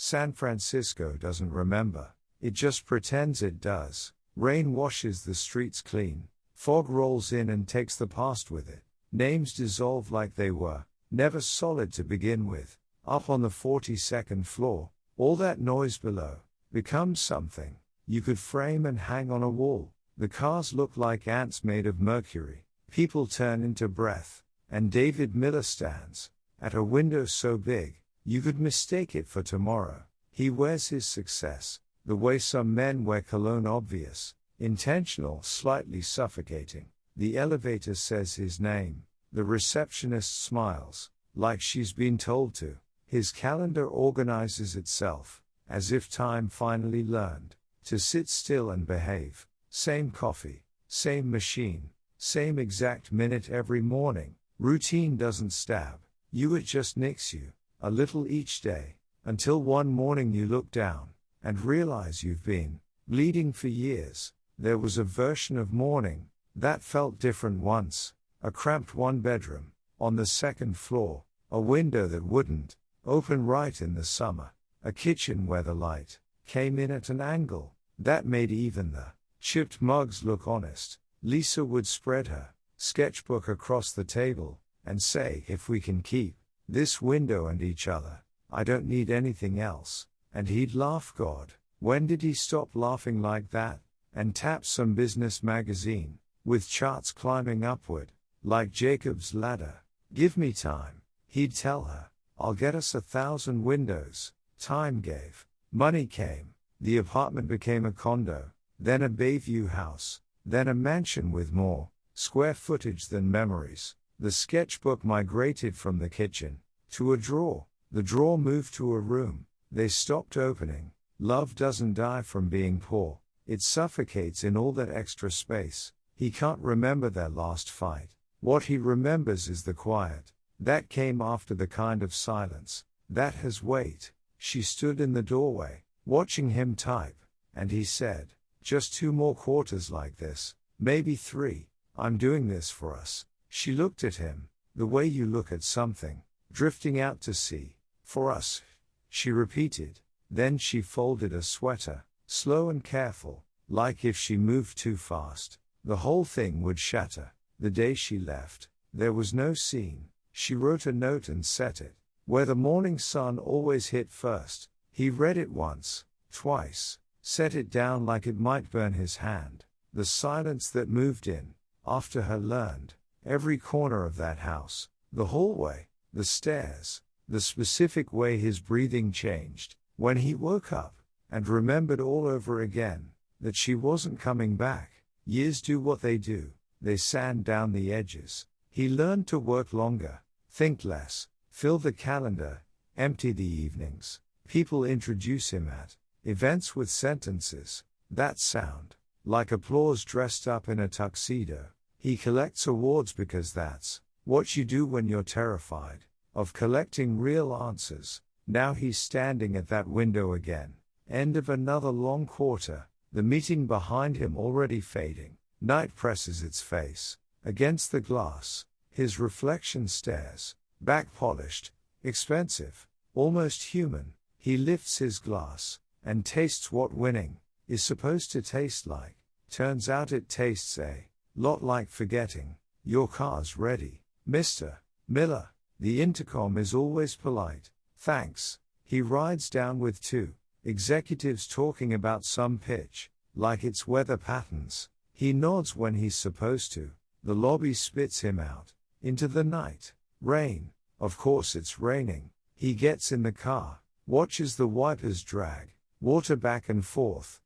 San Francisco doesn't remember. It just pretends it does. Rain washes the streets clean. Fog rolls in and takes the past with it. Names dissolve like they were never solid to begin with. Up on the 42nd floor, all that noise below becomes something you could frame and hang on a wall. The cars look like ants made of mercury. People turn into breath. And David Miller stands at a window so big, you could mistake it for tomorrow. He wears his success the way some men wear cologne, obvious, intentional, slightly suffocating. The elevator says his name. The receptionist smiles, like she's been told to. His calendar organizes itself, as if time finally learned to sit still and behave. Same coffee, same machine, same exact minute every morning. Routine doesn't stab you, it just nicks you a little each day, until one morning you look down and realize you've been bleeding for years. There was a version of morning that felt different once. A cramped one-bedroom on the 2nd floor, a window that wouldn't open right in the summer, a kitchen where the light came in at an angle that made even the chipped mugs look honest. Lisa would spread her sketchbook across the table and say, "If we can keep this window and each other, I don't need anything else." And he'd laugh. God, when did he stop laughing like that? And tap some business magazine with charts climbing upward like Jacob's ladder. "Give me time," he'd tell her. "I'll get us 1,000 windows." Time gave. Money came. The apartment became a condo, then a Bayview house, then a mansion with more square footage than memories. The sketchbook migrated from the kitchen to a drawer. The drawer moved to a room. They stopped opening. Love doesn't die from being poor. It suffocates in all that extra space. He can't remember their last fight. What he remembers is the quiet that came after, the kind of silence that has weight. She stood in the doorway, watching him type, and he said, "Just 2 more quarters like this, maybe 3. I'm doing this for us." She looked at him, the way you look at something drifting out to sea. "For us," she repeated. Then she folded a sweater, slow and careful, like if she moved too fast, the whole thing would shatter. The day she left, there was no scene. She wrote a note and set it where the morning sun always hit first. He read it once, twice, set it down like it might burn his hand. The silence that moved in after her learned every corner of that house, the hallway, the stairs, the specific way his breathing changed when he woke up, and remembered all over again that she wasn't coming back. Years do what they do. They sand down the edges. He learned to work longer, think less, fill the calendar, empty the evenings. People introduce him at events with sentences that sound like applause dressed up in a tuxedo. He collects awards because that's what you do when you're terrified of collecting real answers. Now he's standing at that window again. End of another long quarter, the meeting behind him already fading. Night presses its face against the glass. His reflection stares back, polished, expensive, almost human. He lifts his glass and tastes what winning is supposed to taste like. Turns out it tastes a lot like forgetting. "Your car's ready, Mr. Miller." The intercom is always polite. "Thanks." He rides down with 2 executives talking about some pitch, like it's weather patterns. He nods when he's supposed to. The lobby spits him out into the night. Rain. Of course it's raining. He gets in the car, watches the wipers drag water back and forth,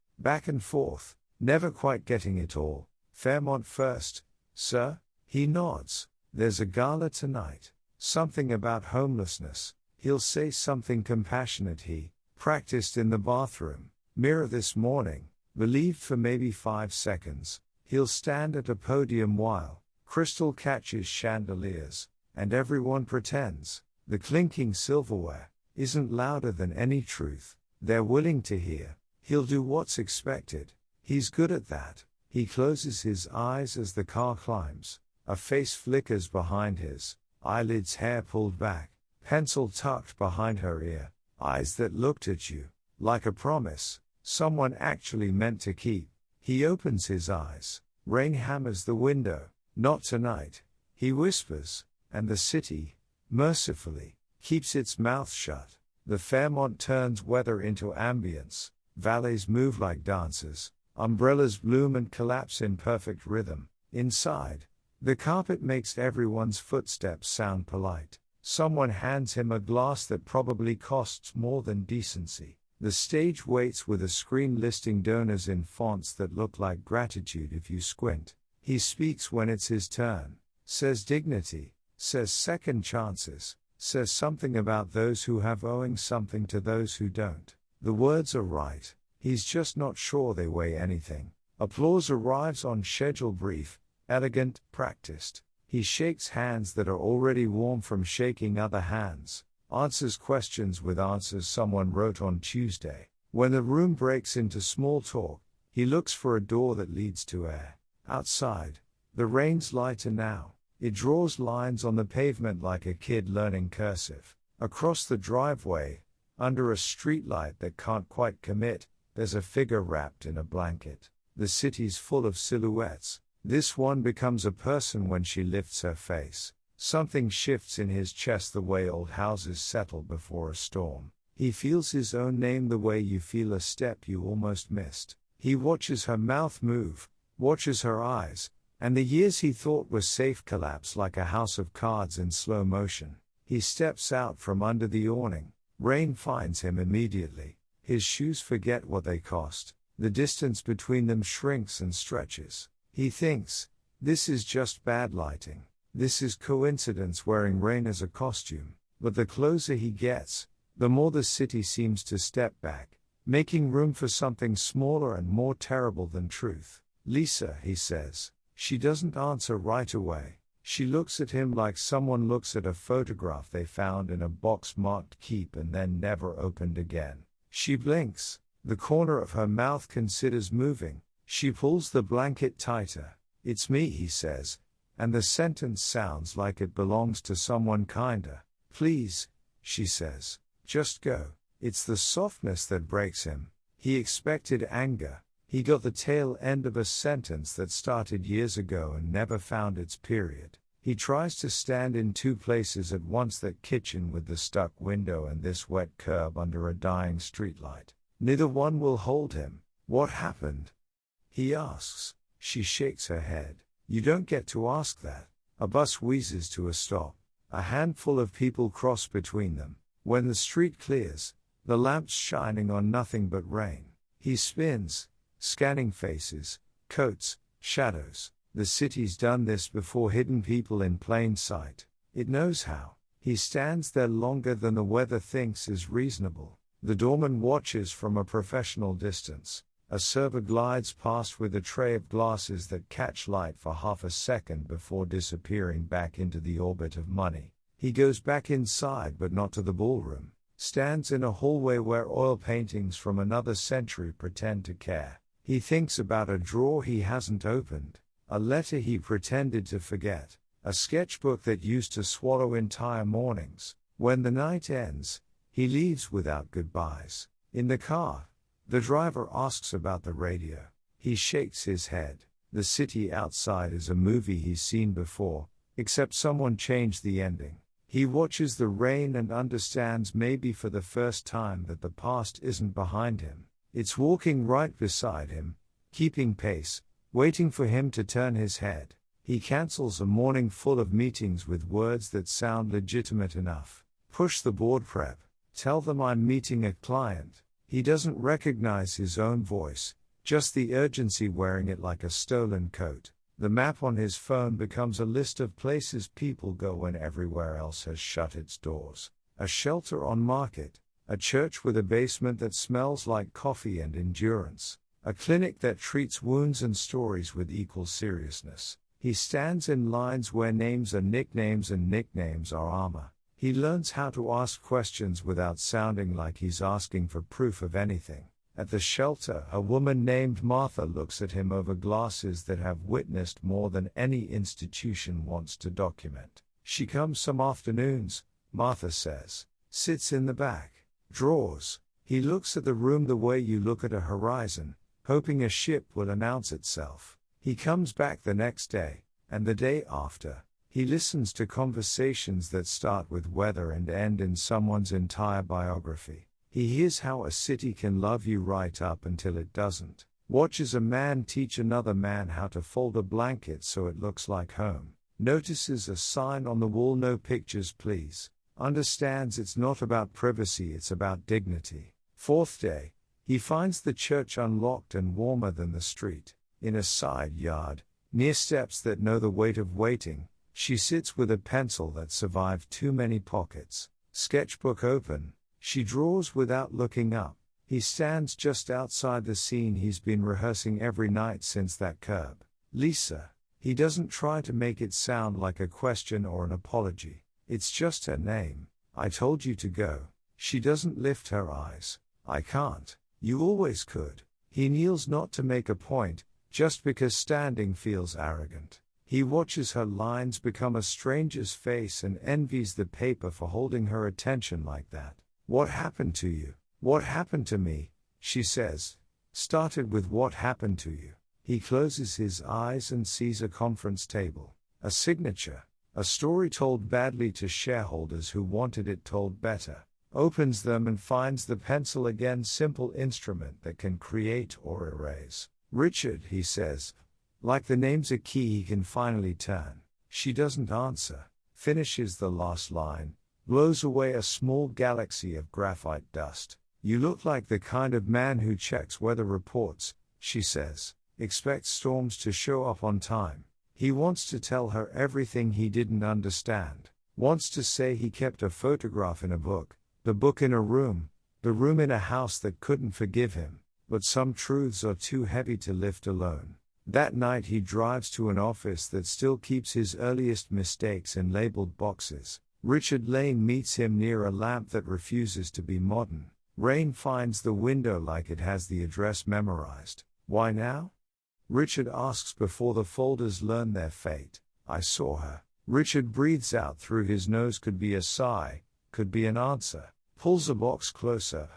never quite getting it all. "Fairmont first, sir?" He nods. "There's a gala tonight. Something about homelessness." He'll say something compassionate. He practiced in the bathroom mirror this morning, believed for maybe 5 seconds. He'll stand at a podium while crystal catches chandeliers, and everyone pretends the clinking silverware isn't louder than any truth they're willing to hear. He'll do what's expected. He's good at that. He closes his eyes as the car climbs. A face flickers behind his eyelids, hair pulled back, pencil tucked behind her ear. eyes that looked at you, like a promise, someone actually meant to keep. He opens his eyes. Rain hammers the window. Not tonight, he whispers, and the city, mercifully, keeps its mouth shut. The Fairmont turns weather into ambience, valleys move like dancers, umbrellas bloom and collapse in perfect rhythm. Inside, the carpet makes everyone's footsteps sound polite. Someone hands him a glass that probably costs more than decency. The stage waits with a screen listing donors in fonts that look like gratitude if you squint. He speaks when it's his turn, says dignity, says second chances, says something about those who have owing something to those who don't. The words are right, he's just not sure they weigh anything. Applause arrives on schedule, brief, elegant, practiced. He shakes hands that are already warm from shaking other hands, answers questions with answers someone wrote on Tuesday. When the room breaks into small talk, he looks for a door that leads to air. Outside, the rain's lighter now. It draws lines on the pavement like a kid learning cursive. Across the driveway, under a streetlight that can't quite commit, there's a figure wrapped in a blanket. The city's full of silhouettes. This one becomes a person when she lifts her face. Something shifts in his chest the way old houses settle before a storm. He feels his own name the way you feel a step you almost missed. He watches her mouth move, watches her eyes, and the years he thought were safe collapse like a house of cards in slow motion. He steps out from under the awning. Rain finds him immediately. His shoes forget what they cost. The distance between them shrinks and stretches. He thinks, this is just bad lighting. This is coincidence wearing rain as a costume. But the closer he gets, the more the city seems to step back, making room for something smaller and more terrible than truth. Lisa, he says. She doesn't answer right away. She looks at him like someone looks at a photograph they found in a box marked keep and then never opened again. She blinks. The corner of her mouth considers moving. She pulls the blanket tighter. It's me, he says, and the sentence sounds like it belongs to someone kinder. Please, she says, just go. It's the softness that breaks him. He expected anger. He got the tail end of a sentence that started years ago and never found its period. He tries to stand in two places at once, that kitchen with the stuck window and this wet curb under a dying streetlight. Neither one will hold him. What happened? He asks. She shakes her head. You don't get to ask that. A bus wheezes to a stop. A handful of people cross between them. When the street clears, the lamps shining on nothing but rain. He spins, scanning faces, coats, shadows. The city's done this before, hidden people in plain sight. It knows how. He stands there longer than the weather thinks is reasonable. The doorman watches from a professional distance. A server glides past with a tray of glasses that catch light for half a second before disappearing back into the orbit of money. He goes back inside, but not to the ballroom. Stands in a hallway where oil paintings from another century pretend to care. He thinks about a drawer he hasn't opened, a letter he pretended to forget, a sketchbook that used to swallow entire mornings. When the night ends, he leaves without goodbyes. In the car, the driver asks about the radio. He shakes his head. The city outside is a movie he's seen before, except someone changed the ending. He watches the rain and understands, maybe for the first time, that the past isn't behind him. It's walking right beside him, keeping pace, waiting for him to turn his head. He cancels a morning full of meetings with words that sound legitimate enough. Push the board prep. Tell them I'm meeting a client. He doesn't recognize his own voice, just the urgency wearing it like a stolen coat. The map on his phone becomes a list of places people go when everywhere else has shut its doors. A shelter on Market, a church with a basement that smells like coffee and endurance, a clinic that treats wounds and stories with equal seriousness. He stands in lines where names are nicknames and nicknames are armor. He learns how to ask questions without sounding like he's asking for proof of anything. At the shelter, a woman named Martha looks at him over glasses that have witnessed more than any institution wants to document. She comes some afternoons, Martha says, sits in the back, Draws. He looks at the room the way you look at a horizon, hoping a ship will announce itself. He comes back the next day, and the day after. He listens to conversations that start with weather and end in someone's entire biography. He hears how a city can love you right up until it doesn't. Watches a man teach another man how to fold a blanket so it looks like home. Notices a sign on the wall, "No pictures please." Understands it's not about privacy, it's about dignity. Fourth day, he finds the church unlocked and warmer than the street. In a side yard, near steps that know the weight of waiting, she sits with a pencil that survived too many pockets. Sketchbook open, she draws without looking up. He stands just outside the scene he's been rehearsing every night since that curb. Lisa. He doesn't try to make it sound like a question or an apology. It's just her name. "I told you to go." She doesn't lift her eyes. "I can't." "You always could." He kneels not to make a point, just because standing feels arrogant. He watches her lines become a stranger's face and envies the paper for holding her attention like that. "What happened to you?" "What happened to me?" she says. "Started with what happened to you." He closes his eyes and sees a conference table. A signature. A story told badly to shareholders who wanted it told better. Opens them and finds the pencil again, simple instrument that can create or erase. "Richard," he says. Like the name's a key he can finally turn. She doesn't answer. Finishes the last line. Blows away a small galaxy of graphite dust. "You look like the kind of man who checks weather reports," she says. "Expects storms to show up on time." He wants to tell her everything he didn't understand. Wants to say he kept a photograph in a book, the book in a room, the room in a house that couldn't forgive him, but some truths are too heavy to lift alone. That night he drives to an office that still keeps his earliest mistakes in labeled boxes. Richard Lane meets him near a lamp that refuses to be modern. Rain finds the window like it has the address memorized. "Why now?" Richard asks before the folders learn their fate. "I saw her." Richard breathes out through his nose. Could be a sigh, could be an answer. Pulls a box closer.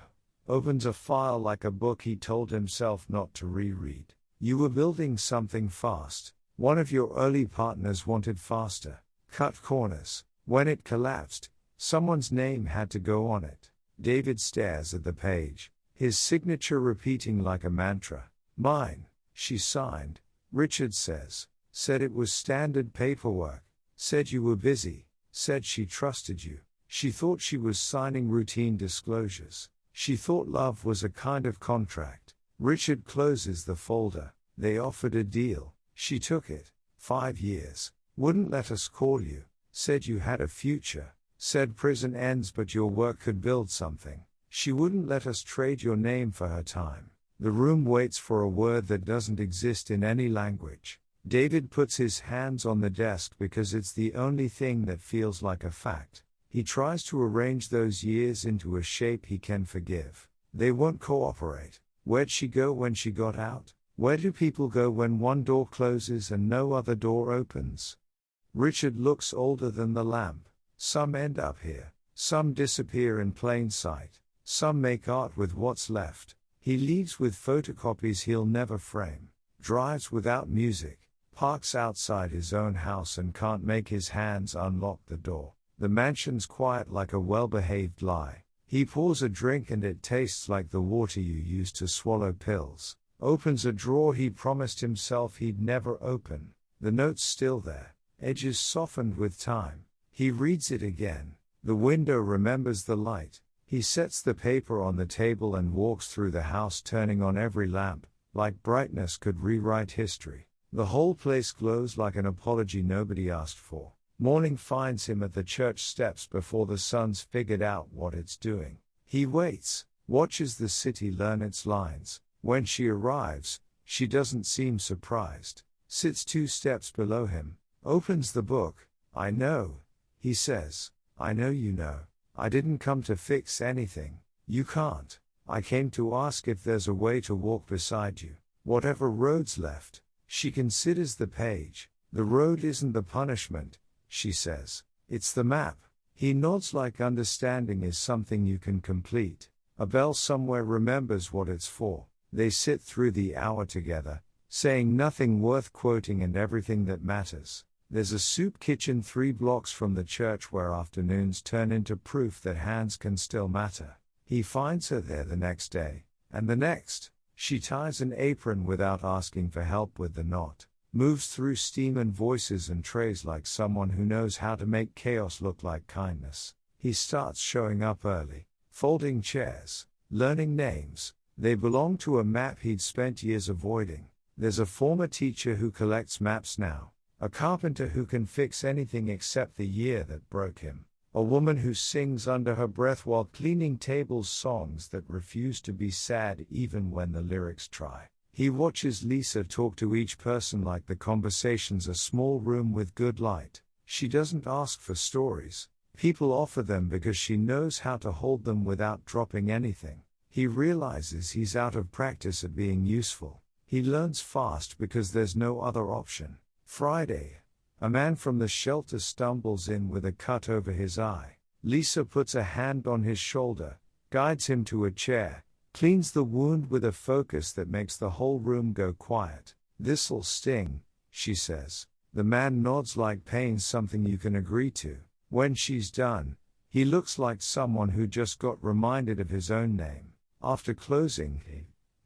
Opens a file like a book he told himself not to reread. "You were building something fast. One of your early partners wanted faster. Cut corners. When it collapsed, someone's name had to go on it." David stares at the page, his signature repeating like a mantra. "Mine." She signed. Richard says. Said it was standard paperwork. Said you were busy. Said she trusted you. She thought she was signing routine disclosures. She thought love was a kind of contract. Richard closes the folder. "They offered a deal. She took it. 5 years. Wouldn't let us call you. Said you had a future. Said prison ends but your work could build something. She wouldn't let us trade your name for her time." The room waits for a word that doesn't exist in any language. David puts his hands on the desk because it's the only thing that feels like a fact. He tries to arrange those years into a shape he can forgive. They won't cooperate. Where'd she go when she got out? Where do people go when one door closes and no other door opens? Richard looks older than the lamp. Some end up here. Some disappear in plain sight. Some make art with what's left. He leaves with photocopies he'll never frame. Drives without music. Parks outside his own house and can't make his hands unlock the door. The mansion's quiet like a well-behaved lie. He pours a drink and it tastes like the water you use to swallow pills. Opens a drawer he promised himself he'd never open. The note's still there. Edges softened with time. He reads it again. The window remembers the light. He sets the paper on the table and walks through the house, turning on every lamp, like brightness could rewrite history. The whole place glows like an apology nobody asked for. Morning finds him at the church steps before the sun's figured out what it's doing. He waits, watches the city learn its lines. When she arrives, she doesn't seem surprised. Sits 2 steps below him, opens the book. "I know," he says. "I know you know. I didn't come to fix anything. You can't. I came to ask if there's a way to walk beside you. Whatever road's left." She considers the page. "The road isn't the punishment," she says. "It's the map." He nods like understanding is something you can complete. A bell somewhere remembers what it's for. They sit through the hour together, saying nothing worth quoting and everything that matters. There's a soup kitchen 3 blocks from the church where afternoons turn into proof that hands can still matter. He finds her there the next day, and the next. She ties an apron without asking for help with the knot, moves through steam and voices and trays like someone who knows how to make chaos look like kindness. He starts showing up early, folding chairs, learning names. They belong to a map he'd spent years avoiding. There's a former teacher who collects maps now, a carpenter who can fix anything except the year that broke him, a woman who sings under her breath while cleaning tables songs that refuse to be sad even when the lyrics try. He watches Lisa talk to each person like the conversation's a small room with good light. She doesn't ask for stories. People offer them because she knows how to hold them without dropping anything. He realizes he's out of practice at being useful. He learns fast because there's no other option. Friday. A man from the shelter stumbles in with a cut over his eye. Lisa puts a hand on his shoulder, guides him to a chair, cleans the wound with a focus that makes the whole room go quiet. "This'll sting," she says. The man nods like pain's something you can agree to. When she's done, he looks like someone who just got reminded of his own name. After closing,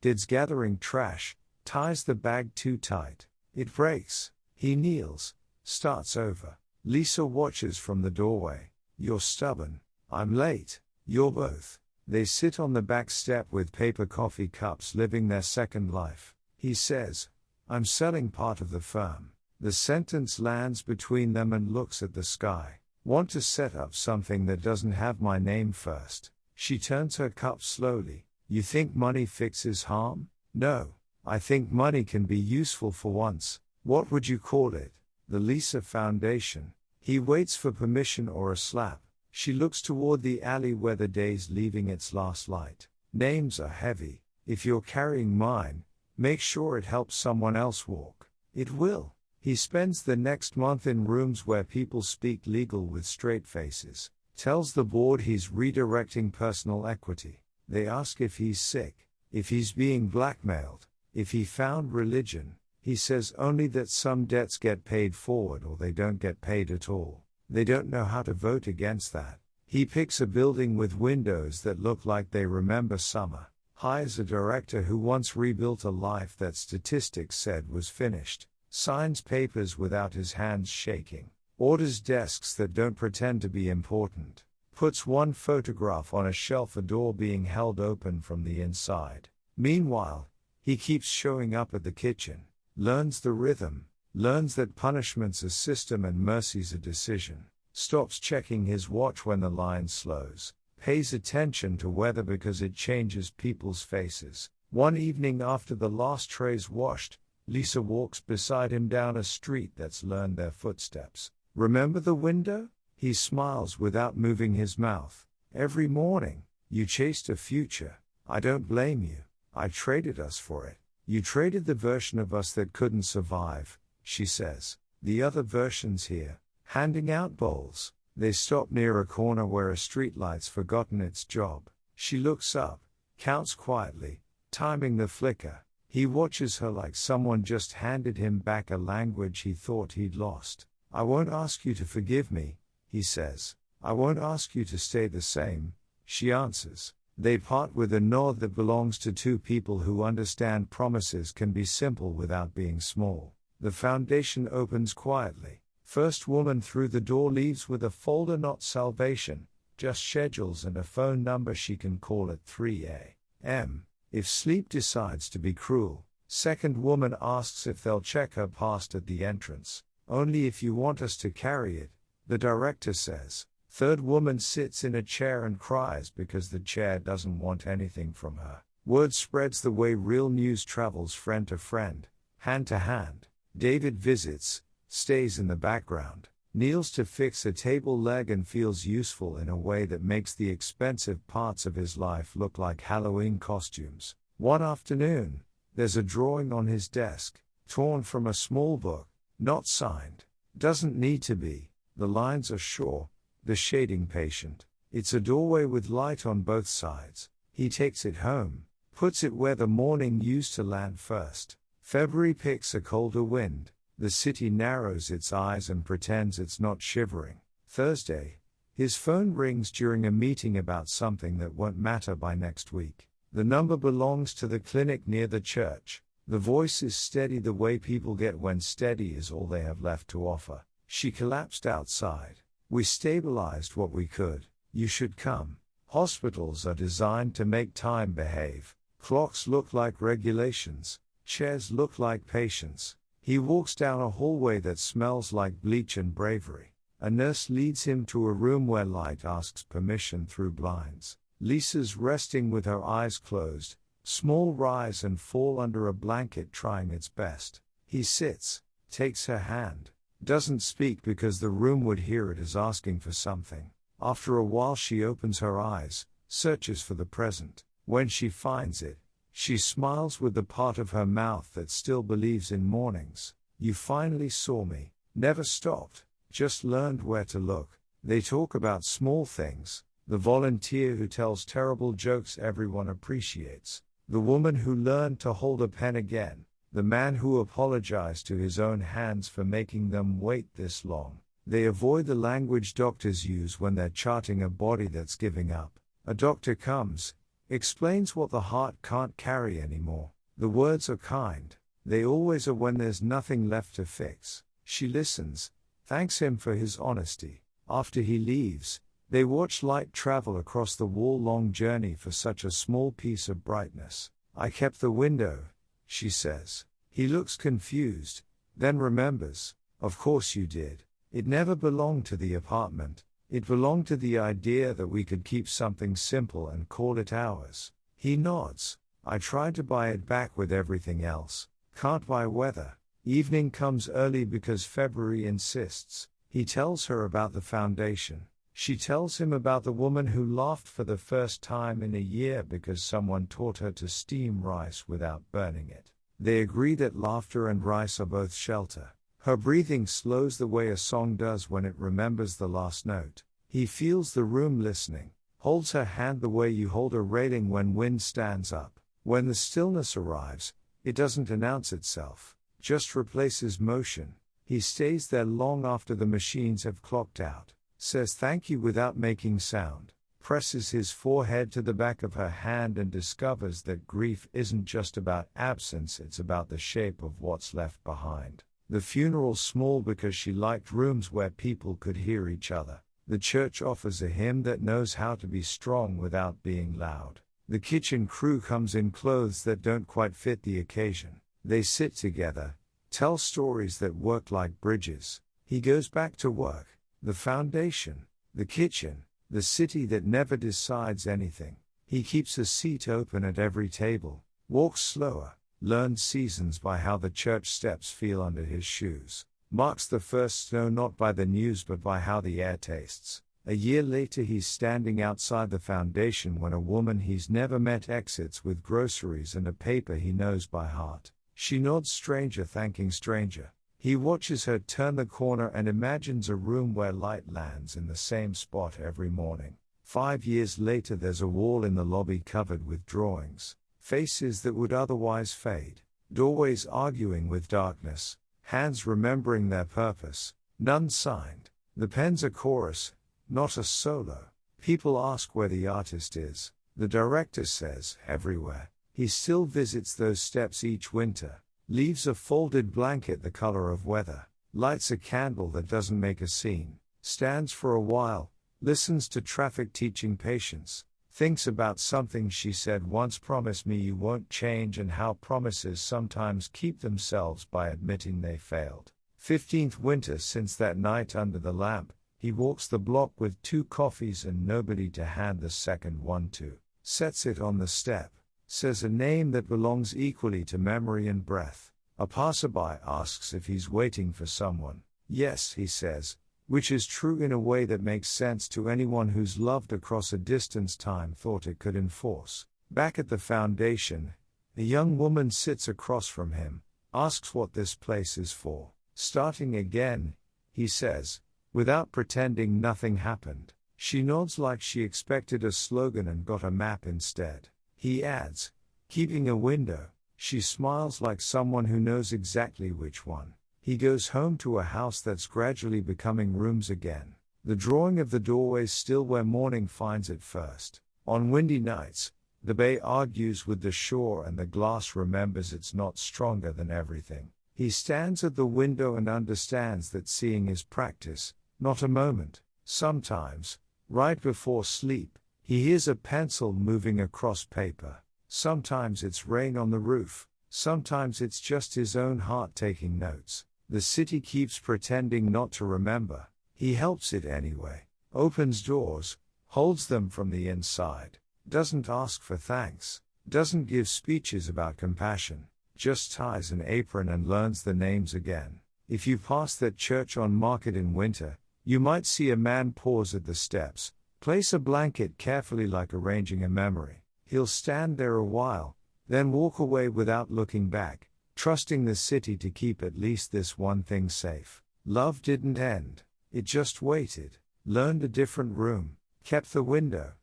Did's gathering trash, ties the bag too tight. It breaks. He kneels, starts over. Lisa watches from the doorway. "You're stubborn. I'm late. You're both." They sit on the back step with paper coffee cups living their second life. He says, "I'm selling part of the firm." The sentence lands between them and looks at the sky. "Want to set up something that doesn't have my name first." She turns her cup slowly. "You think money fixes harm?" "No. I think money can be useful for once." "What would you call it?" "The Lisa Foundation." He waits for permission or a slap. She looks toward the alley where the day's leaving its last light. "Names are heavy. If you're carrying mine, make sure it helps someone else walk." "It will." He spends the next month in rooms where people speak legal with straight faces. Tells the board he's redirecting personal equity. They ask if he's sick, if he's being blackmailed, if he found religion. He says only that some debts get paid forward or they don't get paid at all. They don't know how to vote against that. He picks a building with windows that look like they remember summer. Hires a director who once rebuilt a life that statistics said was finished. Signs papers without his hands shaking. Orders desks that don't pretend to be important. Puts one photograph on a shelf, a door being held open from the inside. Meanwhile, he keeps showing up at the kitchen. Learns the rhythm. Learns that punishment's a system and mercy's a decision. Stops checking his watch when the line slows. Pays attention to weather because it changes people's faces. One evening after the last tray's washed, Lisa walks beside him down a street that's learned their footsteps. "Remember the window?" He smiles without moving his mouth. "Every morning, you chased a future. I don't blame you. I traded us for it. You traded the version of us that couldn't survive," she says. "The other version's here, handing out bowls." They stop near a corner where a streetlight's forgotten its job. She looks up, counts quietly, timing the flicker. He watches her like someone just handed him back a language he thought he'd lost. "I won't ask you to forgive me," he says. "I won't ask you to stay the same," she answers. They part with a nod that belongs to two people who understand promises can be simple without being small. The foundation opens quietly. First woman through the door leaves with a folder, not salvation, just schedules and a phone number she can call at 3 a.m. if sleep decides to be cruel. Second woman asks if they'll check her past at the entrance. "Only if you want us to carry it," the director says. Third woman sits in a chair and cries because the chair doesn't want anything from her. Word spreads the way real news travels, friend to friend, hand to hand. David visits, stays in the background, kneels to fix a table leg and feels useful in a way that makes the expensive parts of his life look like Halloween costumes. One afternoon, there's a drawing on his desk, torn from a small book, not signed. Doesn't need to be. The lines are sure, The shading patient. It's a doorway with light on both sides. He takes it home, puts it where the morning used to land first. February picks a colder wind. The city narrows its eyes and pretends it's not shivering. Thursday. His phone rings during a meeting about something that won't matter by next week. The number belongs to the clinic near the church. The voice is steady the way people get when steady is all they have left to offer. She collapsed outside. We stabilized what we could. You should come. Hospitals are designed to make time behave. Clocks look like regulations. Chairs look like patience. He walks down a hallway that smells like bleach and bravery. A nurse leads him to a room where light asks permission through blinds. Lisa's resting with her eyes closed. Small rise and fall under a blanket trying its best. He sits, takes her hand, doesn't speak because the room would hear it as asking for something. After a while she opens her eyes, searches for the present. When she finds it, she smiles with the part of her mouth that still believes in mornings. You finally saw me. Never stopped. Just learned where to look. They talk about small things. The volunteer who tells terrible jokes everyone appreciates. The woman who learned to hold a pen again. The man who apologized to his own hands for making them wait this long. They avoid the language doctors use when they're charting a body that's giving up. A doctor comes, explains what the heart can't carry anymore. The words are kind. They always are when there's nothing left to fix. She listens, thanks him for his honesty. After he leaves, they watch light travel across the wall-long journey for such a small piece of brightness. I kept the window, she says. He looks confused, then remembers. Of course you did. It never belonged to the apartment. It belonged to the idea that we could keep something simple and call it ours. He nods. I tried to buy it back with everything else. Can't buy weather. Evening comes early because February insists. He tells her about the foundation. She tells him about the woman who laughed for the first time in a year because someone taught her to steam rice without burning it. They agree that laughter and rice are both shelter. Her breathing slows the way a song does when it remembers the last note. He feels the room listening, holds her hand the way you hold a railing when wind stands up. When the stillness arrives, it doesn't announce itself, just replaces motion. He stays there long after the machines have clocked out, says thank you without making sound, presses his forehead to the back of her hand and discovers that grief isn't just about absence, it's about the shape of what's left behind. The funeral's small because she liked rooms where people could hear each other. The church offers a hymn that knows how to be strong without being loud. The kitchen crew comes in clothes that don't quite fit the occasion. They sit together, tell stories that work like bridges. He goes back to work. The foundation, the kitchen, the city that never decides anything. He keeps a seat open at every table, walks slower, learned seasons by how the church steps feel under his shoes, marks the first snow not by the news but by how the air tastes. A year later he's standing outside the foundation when a woman he's never met exits with groceries and a paper he knows by heart. She nods, stranger thanking stranger. He watches her turn the corner and imagines a room where light lands in the same spot every morning. 5 years later there's a wall in the lobby covered with drawings. Faces that would otherwise fade. Doorways arguing with darkness. Hands remembering their purpose. None signed. The pen's a chorus, not a solo. People ask where the artist is. The director says, everywhere. He still visits those steps each winter. Leaves a folded blanket the color of weather. Lights a candle that doesn't make a scene. Stands for a while. Listens to traffic teaching patience. Thinks about something she said once, promise me you won't change, and how promises sometimes keep themselves by admitting they failed. 15th winter since that night under the lamp. He walks the block with 2 coffees and nobody to hand the second one to. Sets it on the step. Says a name that belongs equally to memory and breath. A passerby asks if he's waiting for someone. Yes, he says, which is true in a way that makes sense to anyone who's loved across a distance time thought it could enforce. Back at the foundation, a young woman sits across from him, asks what this place is for. Starting again, he says, without pretending nothing happened. She nods like she expected a slogan and got a map instead. He adds, keeping a window. She smiles like someone who knows exactly which one. He goes home to a house that's gradually becoming rooms again. The drawing of the doorways still where morning finds it first. On windy nights, the bay argues with the shore and the glass remembers it's not stronger than everything. He stands at the window and understands that seeing is practice, not a moment. Sometimes, right before sleep, he hears a pencil moving across paper. Sometimes it's rain on the roof. Sometimes it's just his own heart taking notes. The city keeps pretending not to remember. He helps it anyway. Opens doors, holds them from the inside. Doesn't ask for thanks. Doesn't give speeches about compassion. Just ties an apron and learns the names again. If you pass that church on market in winter, you might see a man pause at the steps, place a blanket carefully like arranging a memory. He'll stand there a while, then walk away without looking back, trusting the city to keep at least this one thing safe. Love didn't end. It just waited, learned a different room, kept the window.